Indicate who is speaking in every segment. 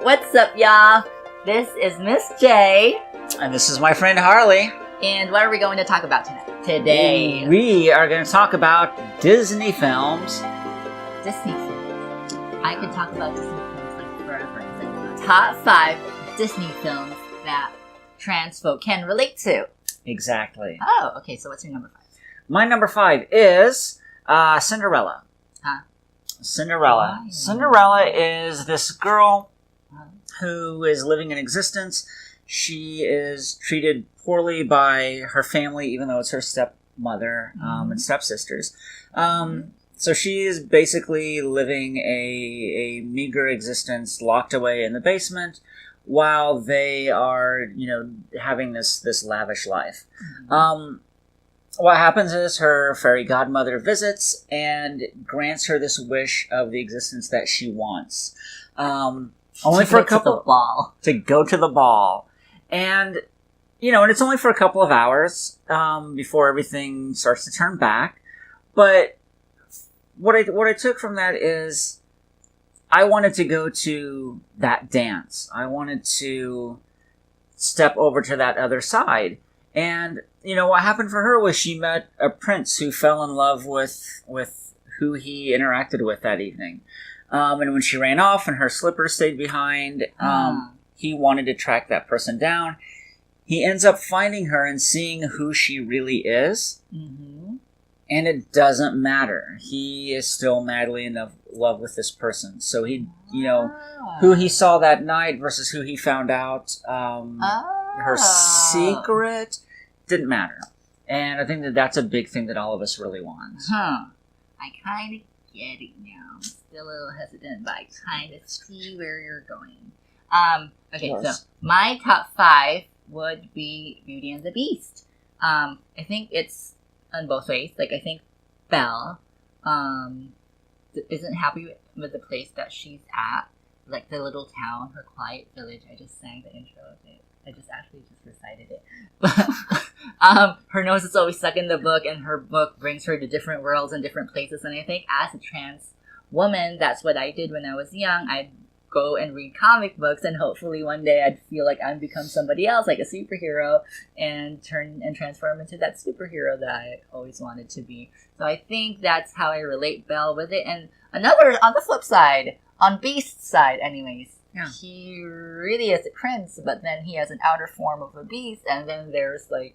Speaker 1: What's up, y'all? This is Miss J.
Speaker 2: And this is my friend Harley.
Speaker 1: And what are we going to talk about today?
Speaker 2: We are going to talk about Disney films.
Speaker 1: Disney films. I could talk about Disney films like forever. It's like the top 5 Disney films that trans folk can relate to.
Speaker 2: Exactly.
Speaker 1: Oh, okay. So what's your number 5?
Speaker 2: My number 5 is Cinderella.
Speaker 1: Huh?
Speaker 2: Cinderella.
Speaker 1: Why?
Speaker 2: Cinderella is this girl who is living in existence. She is treated poorly by her family, even though it's her stepmother and stepsisters. So she is basically living a meager existence, locked away in the basement, while they are, having this lavish life. What happens is her fairy godmother visits and grants her this wish of the existence that she wants. Only for a couple to go to the ball. And, and it's only for a couple of hours before everything starts to turn back. But what I took from that is I wanted to go to that dance. I wanted to step over to that other side. And, what happened for her was she met a prince who fell in love with who he interacted with that evening. And when she ran off and her slippers stayed behind, he wanted to track that person down. He ends up finding her and seeing who she really is. Mm-hmm. And it doesn't matter. He is still madly in love with this person. So he, who he saw that night versus who he found out, her secret didn't matter. And I think that's a big thing that all of us really want.
Speaker 1: I kind of get it now. I'm still a little hesitant, but I kind of see where you're going. Okay, so my top 5 would be Beauty and the Beast. I think it's on both ways. Like, I think Belle isn't happy with the place that she's at. Like, the little town, her quiet village. I just sang the intro of it. I just recited it. But her nose is always stuck in the book, and her book brings her to different worlds and different places. And I think as a trans woman, that's what I did when I was young. I'd go and read comic books, and hopefully one day I'd feel like I'd become somebody else, like a superhero, and turn and transform into that superhero that I always wanted to be. So I think that's how I relate Belle with it. And another, on the flip side, on Beast's side anyways, he really is a prince, but then he has an outer form of a beast, and then there's like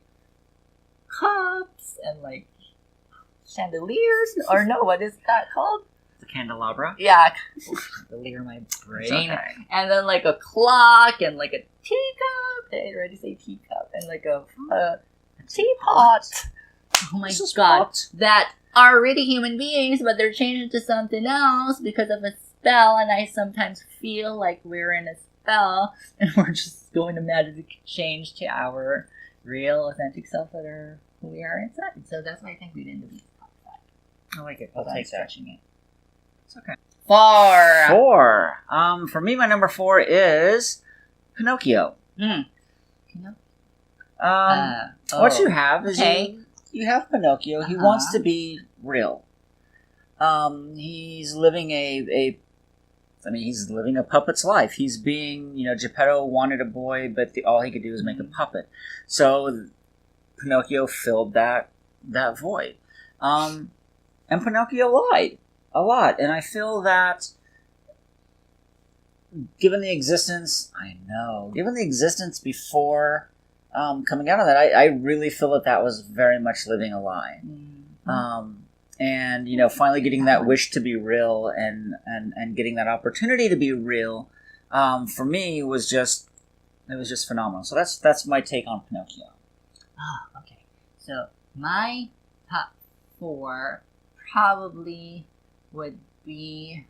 Speaker 1: cups and like chandeliers, or no, what is that called?
Speaker 2: The candelabra?
Speaker 1: Yeah, chandelier, my brain. Okay. And then like a clock and like a teacup. Did I already say teacup? And like a teapot. Oh my god, that are really human beings, but they're changed into something else because of a spell, and I sometimes feel like we're in a spell and we're just going to magically change to our real, authentic self that are who we are inside. So that's why I think we didn't do the top 5.
Speaker 2: I like it. I'll take that.
Speaker 1: It.
Speaker 2: It's okay.
Speaker 1: 4.
Speaker 2: For me, my number 4 is Pinocchio.
Speaker 1: Pinocchio?
Speaker 2: What you have is you have Pinocchio. He wants to be real. He's living he's living a puppet's life. He's being, Geppetto wanted a boy, but all he could do was make a puppet. So Pinocchio filled that void. And Pinocchio lied a lot. And I feel that given the existence before coming out of that, I really feel that was very much living a lie. And, finally getting that wish to be real and getting that opportunity to be real, for me was just phenomenal. So that's my take on Pinocchio.
Speaker 1: Oh, okay. So my top 4 probably would be,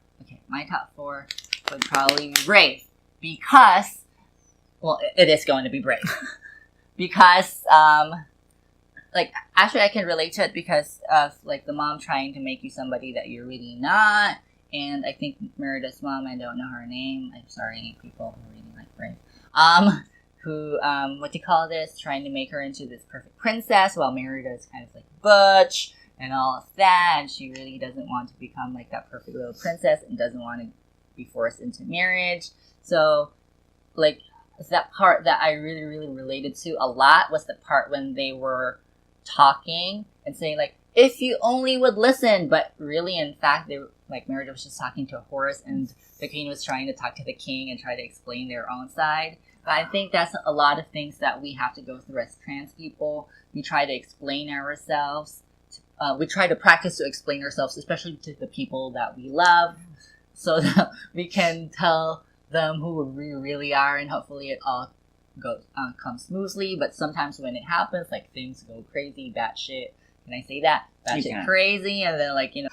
Speaker 1: my top 4 would probably be Brave, because, well, it is going to be Brave. Because, actually I can relate to it because of, the mom trying to make you somebody that you're really not. And I think Merida's mom, I don't know her name. I'm sorry, people who really like Brave. Who, trying to make her into this perfect princess, while Merida is kind of butch and all of that. And she really doesn't want to become that perfect little princess and doesn't want to be forced into marriage. So, like, that part that I really, really related to a lot was the part when they were talking and saying, like, if you only would listen, but really, in fact, they were, like, Merida was just talking to a horse, and the queen was trying to talk to the king and try to explain their own side. But I think that's a lot of things that we have to go through as trans people. We try to explain ourselves. We try to practice to explain ourselves, especially to the people that we love, so that we can tell them who we really are, and hopefully it all comes smoothly. But sometimes when it happens, like, things go crazy, batshit. Can I say that? Batshit crazy, and then, like, you know.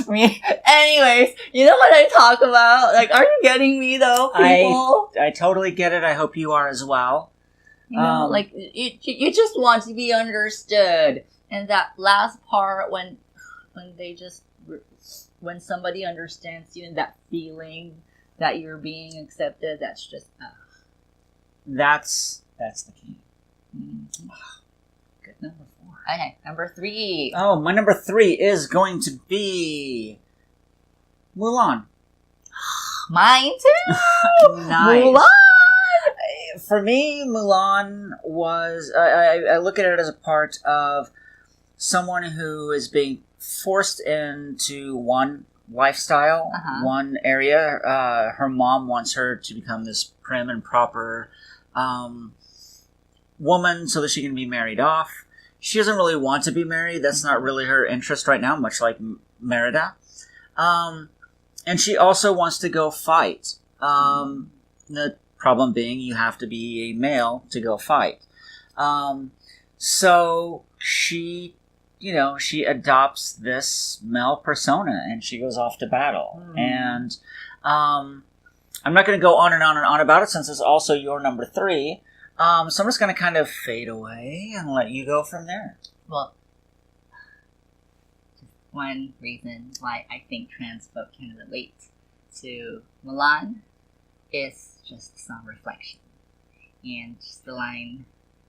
Speaker 1: I mean, anyways, you know what I talk about? Like, are you getting me though, people?
Speaker 2: I totally get it. I hope you are as well.
Speaker 1: You know, like, you just want to be understood. And that last part when when somebody understands you and that feeling that you're being accepted, that's just
Speaker 2: that's the key.
Speaker 1: Mm-hmm.
Speaker 2: Good number 4.
Speaker 1: Okay, number 3.
Speaker 2: Oh, my number 3 is going to be Mulan.
Speaker 1: Mine too.
Speaker 2: Nice.
Speaker 1: Mulan.
Speaker 2: For me, Mulan was I look at it as a part of someone who is being forced into one lifestyle, one area. Her mom wants her to become this prim and proper woman so that she can be married off. She doesn't really want to be married. That's not really her interest right now, much like Merida. And she also wants to go fight. The problem being you have to be a male to go fight. So she adopts this male persona and she goes off to battle. And I'm not going to go on and on and on about it since it's also your number 3. So I'm just going to kind of fade away and let you go from there.
Speaker 1: Well, just one reason why I think trans folk can relate to Mulan is just some reflection. And just the line,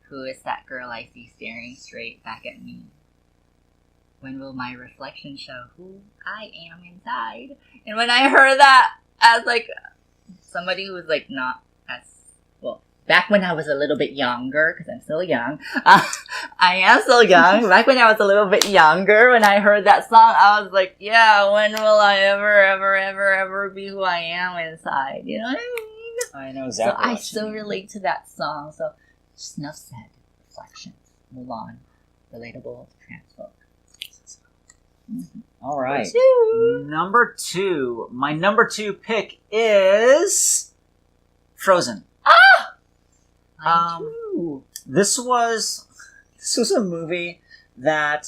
Speaker 1: "Who is that girl I see staring straight back at me? When will my reflection show who I am inside?" And when I heard that, as like somebody who was like not as well, back when I was a little bit younger, because I'm still young, I am still young. Back when I was a little bit younger, when I heard that song, I was like, yeah, when will I ever be who I am inside? You know what I mean?
Speaker 2: I know exactly.
Speaker 1: So I still relate to that song. So just enough said. Reflections. Mulan. Relatable to trans folk. Mm-hmm.
Speaker 2: All right.
Speaker 1: Number 2.
Speaker 2: Number 2. My number 2 pick is Frozen. This was a movie that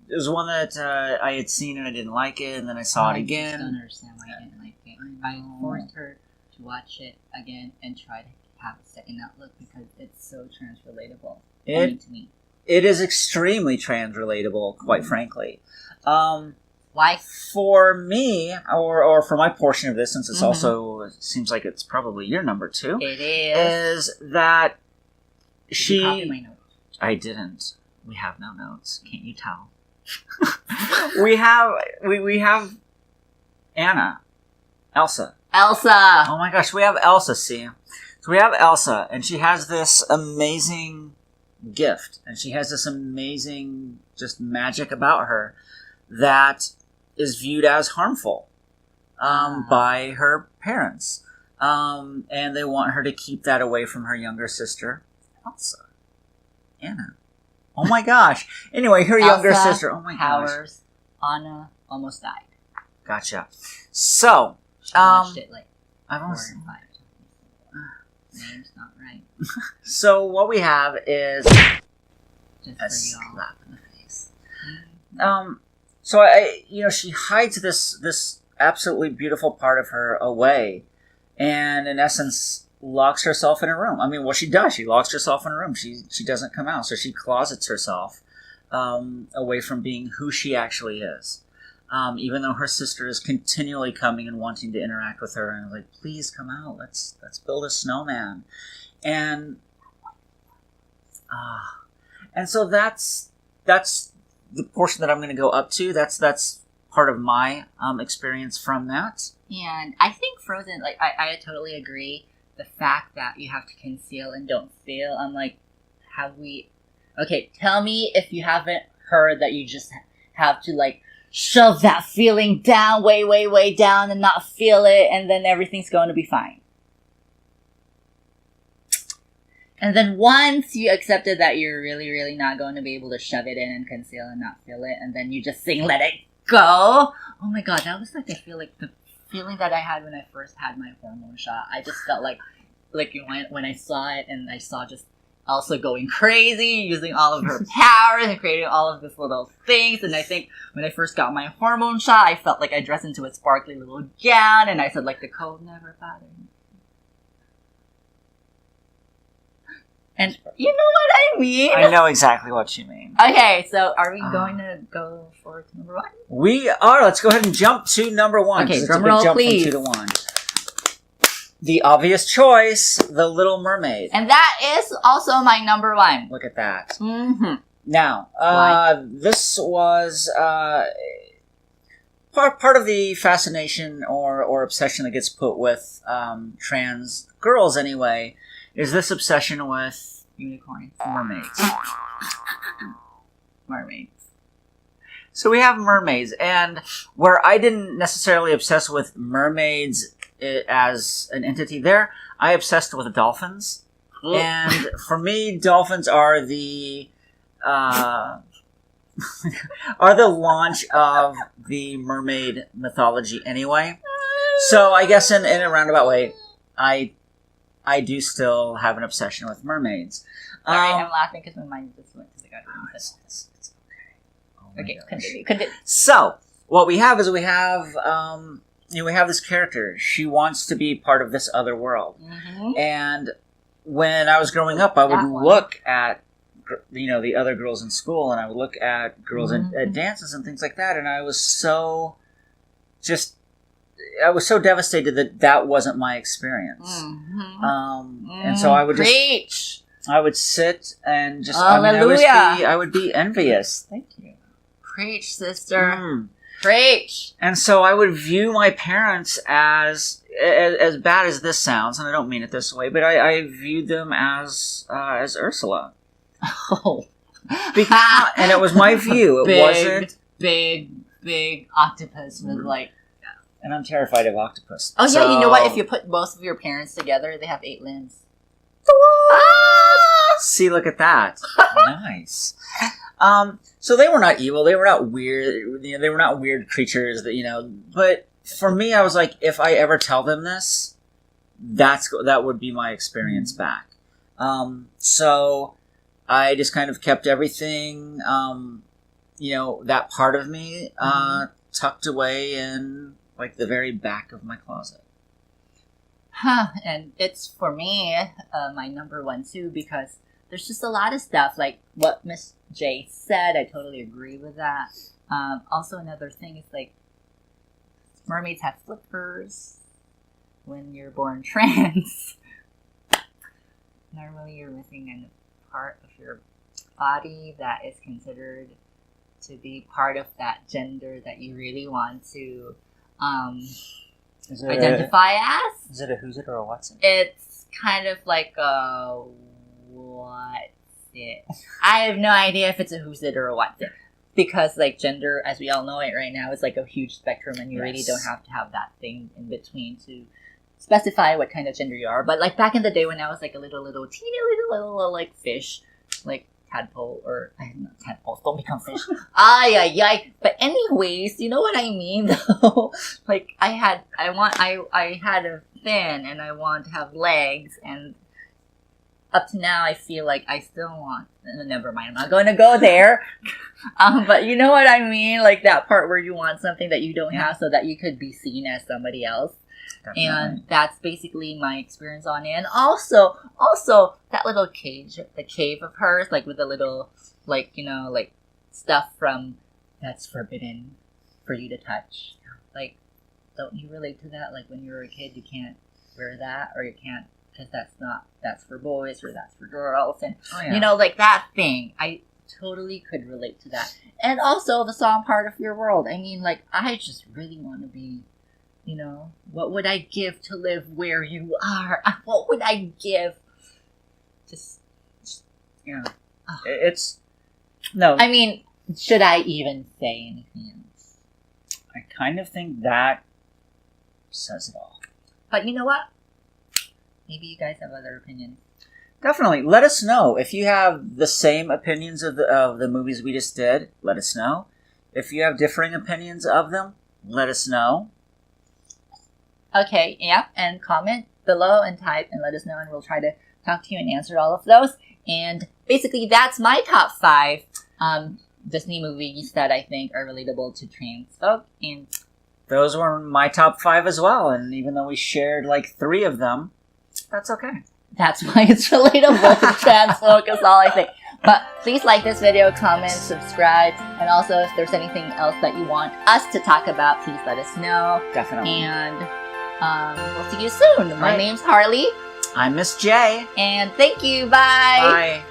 Speaker 2: it was one that I had seen and I didn't like it, and then I saw it again.
Speaker 1: I don't understand why I didn't like it. I forced her to watch it again and try to have a second outlook because it's so trans relatable to me.
Speaker 2: It is extremely trans relatable, quite frankly.
Speaker 1: Why?
Speaker 2: For me, or for my portion of this, since it's also seems like it's probably your number 2.
Speaker 1: It is
Speaker 2: that
Speaker 1: Did you copy my notes?
Speaker 2: I didn't. We have no notes. Can't you tell? we have Anna. Elsa.
Speaker 1: Elsa!
Speaker 2: Oh my gosh, we have Elsa, see? So we have Elsa, and she has this amazing gift, and she has this amazing just magic about her that is viewed as harmful by her parents. And they want her to keep that away from her younger sister, Elsa. Anna. Oh my gosh. Anyway, her younger sister. Oh my
Speaker 1: gosh. Anna almost died.
Speaker 2: Gotcha. So,
Speaker 1: she watched it like 4 or 5 times. Name's not right.
Speaker 2: So what we have is
Speaker 1: Just
Speaker 2: a
Speaker 1: for y'all.
Speaker 2: slap in the face. So she hides this absolutely beautiful part of her away, and in essence locks herself in a room. I mean, what she does, she locks herself in a room. She doesn't come out, so she closets herself away from being who she actually is. Even though her sister is continually coming and wanting to interact with her and like, please come out, let's build a snowman, and so that's the portion that I'm going to go up to. That's part of my experience from that.
Speaker 1: And I think Frozen, like, I totally agree. The fact that you have to conceal and don't feel, I'm like, okay, tell me if you haven't heard that you just have to, like, shove that feeling down, way, way, way down and not feel it, and then everything's going to be fine. And then once you accepted that you're really, really not going to be able to shove it in and conceal and not feel it, and then you just sing Let It Go. Oh my god, that was like, I feel like the feeling that I had when I first had my hormone shot. I just felt like when I saw it, and I saw just Elsa going crazy, using all of her powers and creating all of these little things. And I think when I first got my hormone shot, I felt like I dressed into a sparkly little gown, and I said, like, the cold never bothered me. And you know what I mean?
Speaker 2: I know exactly what you mean.
Speaker 1: Okay, so are we going to go for number 1?
Speaker 2: We are. Let's go ahead and jump to number 1.
Speaker 1: Okay,
Speaker 2: drum
Speaker 1: roll,
Speaker 2: jump
Speaker 1: please.
Speaker 2: From 2 to 1. The obvious choice, The Little Mermaid.
Speaker 1: And that is also my number 1.
Speaker 2: Look at that.
Speaker 1: Mm-hmm.
Speaker 2: Now, this was part of the fascination or obsession that gets put with trans girls anyway, is this obsession with
Speaker 1: unicorns.
Speaker 2: Mermaids.
Speaker 1: Mermaids.
Speaker 2: So we have mermaids, and where I didn't necessarily obsess with mermaids as an entity there, I obsessed with dolphins.
Speaker 1: Ooh.
Speaker 2: And for me, dolphins are the are the launch of the mermaid mythology anyway. So I guess in a roundabout way, I do still have an obsession with mermaids.
Speaker 1: Sorry, I'm laughing because my mind just went to the goddamn.
Speaker 2: It's okay. Oh my
Speaker 1: Okay,
Speaker 2: gosh.
Speaker 1: continue.
Speaker 2: So what we have is we have this character. She wants to be part of this other world.
Speaker 1: Mm-hmm.
Speaker 2: And when I was growing up, I would look at the other girls in school, and I would look at girls at dances and things like that, and I was so devastated that wasn't my experience.
Speaker 1: Mm-hmm.
Speaker 2: And so I would
Speaker 1: Preach.
Speaker 2: I would sit and just
Speaker 1: Hallelujah.
Speaker 2: I would be envious. Thank you.
Speaker 1: Preach, sister. Preach.
Speaker 2: And so I would view my parents as bad as this sounds, and I don't mean it this way, but I viewed them as Ursula.
Speaker 1: Oh.
Speaker 2: And it was my view. It wasn't
Speaker 1: big octopus with like.
Speaker 2: And I'm terrified of octopus.
Speaker 1: Oh yeah, you know what? If you put both of your parents together, they have 8 limbs.
Speaker 2: See, look at that. Nice. So they were not evil. They were not weird. They were not weird creatures that. But for me, I was like, if I ever tell them this, that would be my experience back. So I just kind of kept everything, that part of me, tucked away in like the very back of my closet.
Speaker 1: And it's for me, my number 1 too, because there's just a lot of stuff like what Miss J said. I totally agree with that. Also, another thing is like mermaids have flippers when you're born trans. Normally, you're missing a part of your body that is considered to be part of that gender that you really want to identify as.
Speaker 2: Is it a who's it or a what's it?
Speaker 1: It's kind of like a what's it. I have no idea if it's a who's it or a what's it. Because like gender, as we all know it right now, is like a huge spectrum, and you really don't have to have that thing in between to specify what kind of gender you are. But like back in the day when I was like a little teeny little like fish, like tadpole, or not tadpoles, don't become fish. Ay. But anyways, you know what I mean though? Like I had a fin, and I want to have legs, and up to now I feel like I still want, never mind, I'm not going to go there. But you know what I mean? Like that part where you want something that you don't have so that you could be seen as somebody else. Definitely. And that's basically my experience on it. And also that little cage, the cave of hers, like with the little, like, like stuff from that's forbidden for you to touch. Like, don't you relate to that? Like when you were a kid, you can't wear that, or you can't, because that's for boys or that's for girls. And, like that thing, I totally could relate to that. And also the song Part of Your World. I mean, like, I just really want to be, you know, what would I give to live where you are? What would I give? Just
Speaker 2: yeah. It's, no.
Speaker 1: I mean, should I even say anything else?
Speaker 2: I kind of think that says it all.
Speaker 1: But you know what? Maybe you guys have other opinions.
Speaker 2: Definitely. Let us know. If you have the same opinions of the movies we just did, let us know. If you have differing opinions of them, let us know.
Speaker 1: Okay, yeah, and comment below and type and let us know, and we'll try to talk to you and answer all of those. And basically, that's my top 5 Disney movies that I think are relatable to trans folk. And
Speaker 2: those were my top 5 as well. And even though we shared like 3 of them, that's okay.
Speaker 1: That's why it's relatable to trans folk is all I think. But please like this video, comment, subscribe, and also if there's anything else that you want us to talk about, please let us know.
Speaker 2: Definitely.
Speaker 1: And we'll see you soon. My name's Harlee.
Speaker 2: I'm Miss J.
Speaker 1: And thank you. Bye.
Speaker 2: Bye.